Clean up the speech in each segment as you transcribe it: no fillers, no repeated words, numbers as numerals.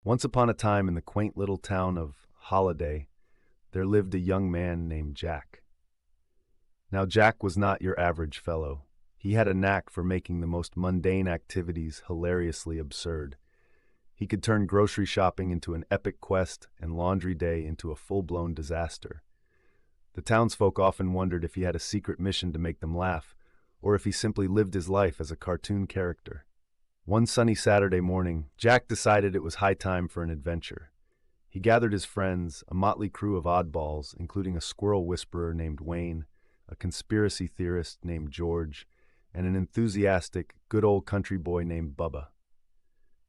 Once upon a time in the quaint little town of Holiday, there lived a young man named Jack. Now, Jack was not your average fellow. He had a knack for making the most mundane activities hilariously absurd. He could turn grocery shopping into an epic quest and laundry day into a full-blown disaster. The townsfolk often wondered if he had a secret mission to make them laugh, or if he simply lived his life as a cartoon character. One sunny Saturday morning, Jack decided it was high time for an adventure. He gathered his friends, a motley crew of oddballs, including a squirrel whisperer named Wayne, a conspiracy theorist named George, and an enthusiastic, good old country boy named Bubba.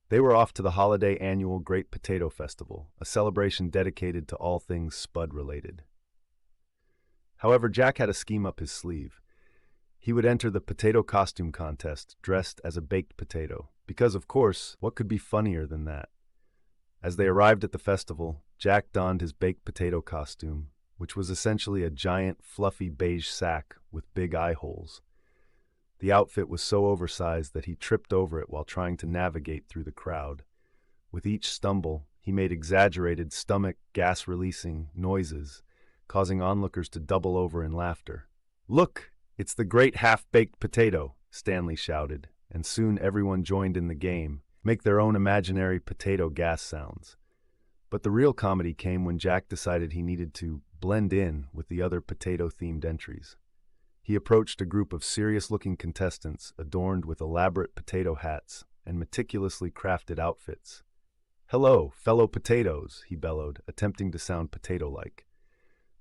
They were off to the holiday annual Great Potato Festival, a celebration dedicated to all things spud-related. However, Jack had a scheme up his sleeve. He would enter the potato costume contest dressed as a baked potato, because, of course, what could be funnier than that? As they arrived at the festival, Jack donned his baked potato costume, which was essentially a giant, fluffy beige sack with big eye holes. The outfit was so oversized that he tripped over it while trying to navigate through the crowd. With each stumble, he made exaggerated stomach gas-releasing noises, causing onlookers to double over in laughter. "Look! It's the great half-baked potato," Stanley shouted, and soon everyone joined in the game, make their own imaginary potato gas sounds. But the real comedy came when Jack decided he needed to blend in with the other potato-themed entries. He approached a group of serious-looking contestants adorned with elaborate potato hats and meticulously crafted outfits. "Hello, fellow potatoes," he bellowed, attempting to sound potato-like.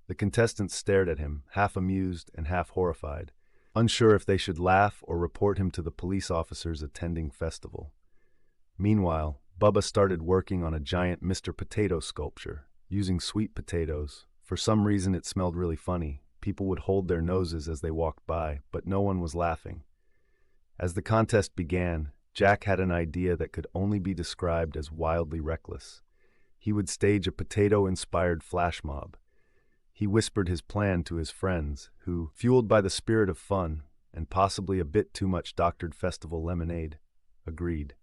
The contestants stared at him, half amused and half horrified, unsure if they should laugh or report him to the police officers attending festival. Meanwhile, Bubba started working on a giant Mr. Potato sculpture, using sweet potatoes. For some reason it smelled really funny. People would hold their noses as they walked by, but no one was laughing. As the contest began, Jack had an idea that could only be described as wildly reckless. He would stage a potato-inspired flash mob. He whispered his plan to his friends, who, fueled by the spirit of fun and possibly a bit too much doctored festival lemonade, agreed.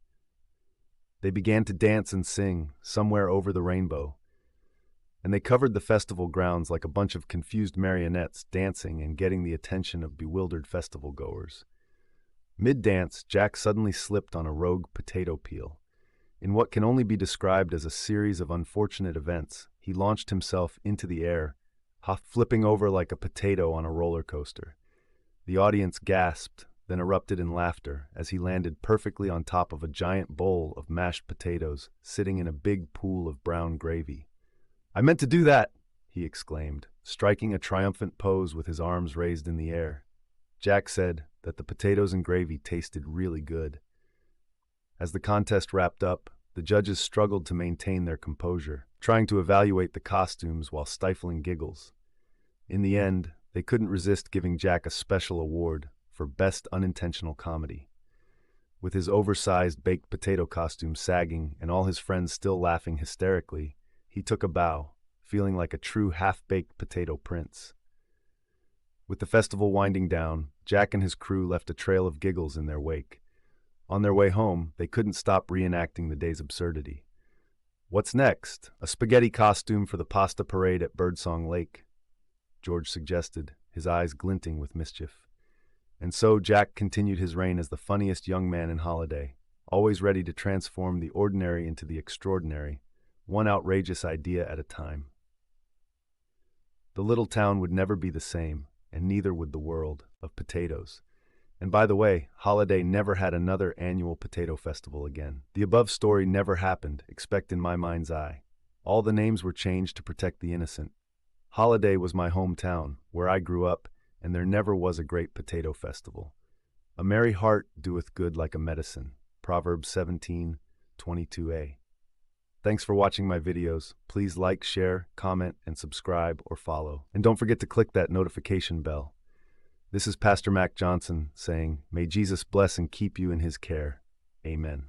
They began to dance and sing, somewhere over the rainbow, and they covered the festival grounds like a bunch of confused marionettes dancing and getting the attention of bewildered festival-goers. Mid-dance, Jack suddenly slipped on a rogue potato peel. In what can only be described as a series of unfortunate events, he launched himself into the air, flipping over like a potato on a roller coaster. The audience gasped, then erupted in laughter as he landed perfectly on top of a giant bowl of mashed potatoes sitting in a big pool of brown gravy. "I meant to do that!" he exclaimed, striking a triumphant pose with his arms raised in the air. Jack said that the potatoes and gravy tasted really good. As the contest wrapped up, the judges struggled to maintain their composure, trying to evaluate the costumes while stifling giggles. In the end, they couldn't resist giving Jack a special award for Best Unintentional Comedy. With his oversized baked potato costume sagging and all his friends still laughing hysterically, he took a bow, feeling like a true half-baked potato prince. With the festival winding down, Jack and his crew left a trail of giggles in their wake. On their way home, they couldn't stop reenacting the day's absurdity. "What's next? A spaghetti costume for the pasta parade at Birdsong Lake," George suggested, his eyes glinting with mischief. And so Jack continued his reign as the funniest young man in Holiday, always ready to transform the ordinary into the extraordinary, one outrageous idea at a time. The little town would never be the same, and neither would the world of potatoes. And by the way, Holiday never had another annual potato festival again. The above story never happened, except in my mind's eye. All the names were changed to protect the innocent. Holiday was my hometown, where I grew up, and there never was a great potato festival. A merry heart doeth good like a medicine. Proverbs 17:22a. Thanks for watching my videos. Please like, share, comment, and subscribe or follow. And don't forget to click that notification bell. This is Pastor Mack Johnson saying, may Jesus bless and keep you in his care. Amen.